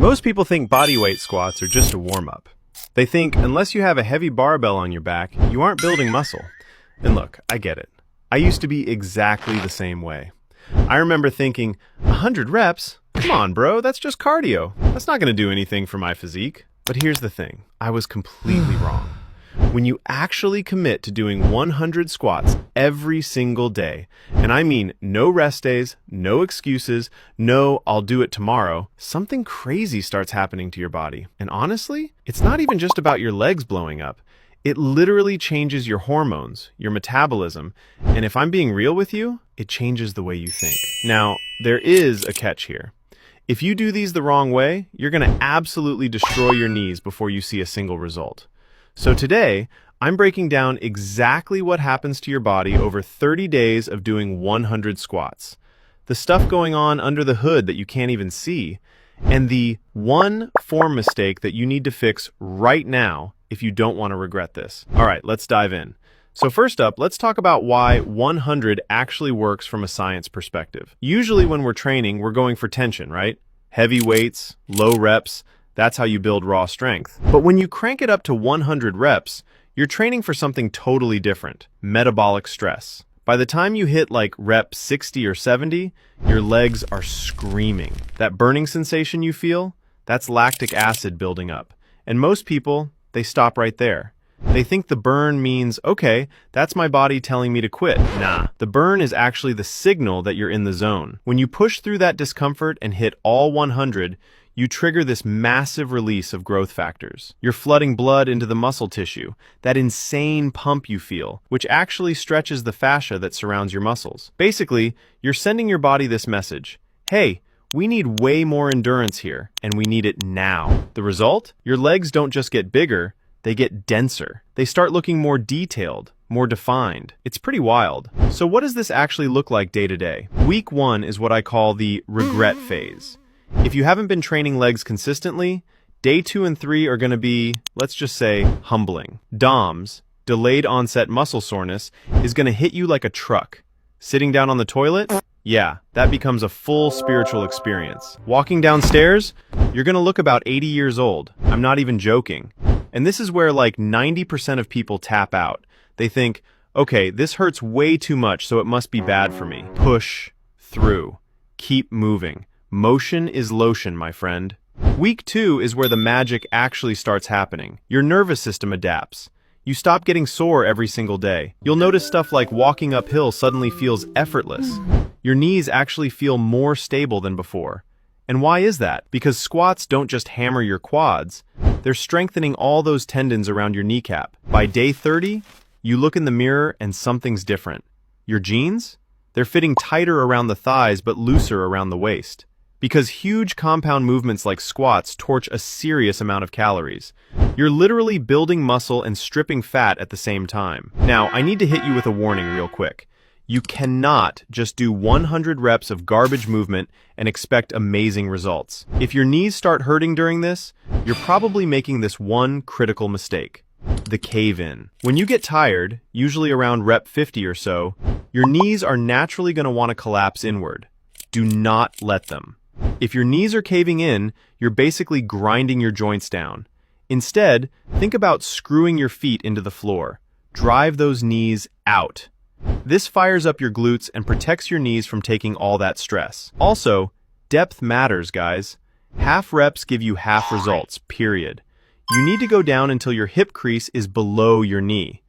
Most people think bodyweight squats are just a warm-up. They think unless you have a heavy barbell on your back, you aren't building muscle. And look, I get it. I used to be exactly the same way. I remember thinking, 100 reps? Come on, bro, that's just cardio. That's not going to do anything for my physique. But here's the thing, I was completely wrong. When you actually commit to doing 100 squats every single day, and I mean no rest days, no excuses, no I'll do it tomorrow, something crazy starts happening to your body. And honestly, it's not even just about your legs blowing up. It literally changes your hormones, your metabolism, and if I'm being real with you, it changes the way you think. Now, there is a catch here. If you do these the wrong way, you're going to absolutely destroy your knees before you see a single result. So today, I'm breaking down exactly what happens to your body over 30 days of doing 100 squats. The stuff going on under the hood that you can't even see, and the one form mistake that you need to fix right now if you don't want to regret this. All right, let's dive in. So first up, let's talk about why 100 actually works from a science perspective. Usually when we're training, we're going for tension, right? Heavy weights, low reps. That's how you build raw strength. But when you crank it up to 100 reps, you're training for something totally different, metabolic stress. By the time you hit like rep 60 or 70, your legs are screaming. That burning sensation you feel, that's lactic acid building up. And most people, they stop right there. They think the burn means, okay, that's my body telling me to quit. Nah, the burn is actually the signal that you're in the zone. When you push through that discomfort and hit all 100, you trigger this massive release of growth factors. You're flooding blood into the muscle tissue, that insane pump you feel, which actually stretches the fascia that surrounds your muscles. Basically, you're sending your body this message, hey, we need way more endurance here, and we need it now. The result? Your legs don't just get bigger, they get denser. They start looking more detailed, more defined. It's pretty wild. So what does this actually look like day to day? Week 1 is what I call the regret phase. If you haven't been training legs consistently, day 2 and 3 are going to be, let's just say, humbling. DOMS, delayed onset muscle soreness, is going to hit you like a truck. Sitting down on the toilet? Yeah, that becomes a full spiritual experience. Walking downstairs? You're going to look about 80 years old. I'm not even joking. And this is where like 90% of people tap out. They think, okay, this hurts way too much, so it must be bad for me. Push through. Keep moving. Motion is lotion, my friend. Week 2 is where the magic actually starts happening. Your nervous system adapts. You stop getting sore every single day. You'll notice stuff like walking uphill suddenly feels effortless. Your knees actually feel more stable than before. And why is that? Because squats don't just hammer your quads, they're strengthening all those tendons around your kneecap. By day 30, you look in the mirror and something's different. Your jeans? They're fitting tighter around the thighs but looser around the waist. Because huge compound movements like squats torch a serious amount of calories. You're literally building muscle and stripping fat at the same time. Now, I need to hit you with a warning real quick. You cannot just do 100 reps of garbage movement and expect amazing results. If your knees start hurting during this, you're probably making this one critical mistake: the cave-in. When you get tired, usually around rep 50 or so, your knees are naturally going to want to collapse inward. Do not let them. If your knees are caving in, you're basically grinding your joints down. Instead, think about screwing your feet into the floor. Drive those knees out. This fires up your glutes and protects your knees from taking all that stress. Also, depth matters, guys. Half reps give you half results, period. You need to go down until your hip crease is below your knee.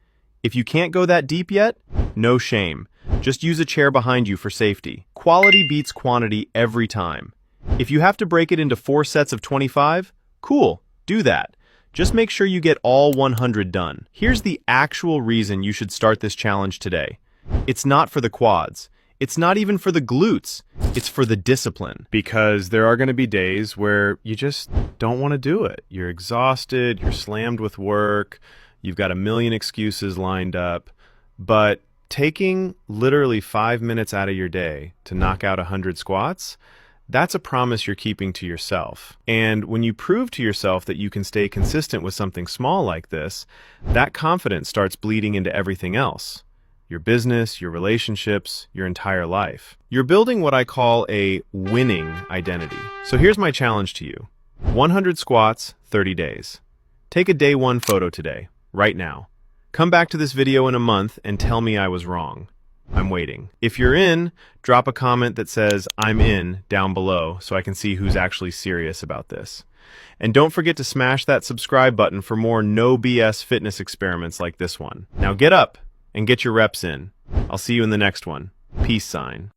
If you can't go that deep yet, no shame. Just use a chair behind you for safety. Quality beats quantity every time. If you have to break it into 4 sets of 25, cool, do that. Just make sure you get all 100 done. Here's the actual reason you should start this challenge today. It's not for the quads. It's not even for the glutes. It's for the discipline. Because there are going to be days where you just don't want to do it. You're exhausted, you're slammed with work, you've got a million excuses lined up. But taking literally 5 minutes out of your day to knock out 100 squats, that's a promise you're keeping to yourself. And when you prove to yourself that you can stay consistent with something small like this, that confidence starts bleeding into everything else. Your business, your relationships, your entire life. You're building what I call a winning identity. So here's my challenge to you. 100 squats, 30 days. Take a day 1 photo today, right now. Come back to this video in a month and tell me I was wrong. I'm waiting. If you're in, drop a comment that says I'm in down below so I can see who's actually serious about this. And don't forget to smash that subscribe button for more no BS fitness experiments like this one. Now get up and get your reps in. I'll see you in the next one. Peace sign.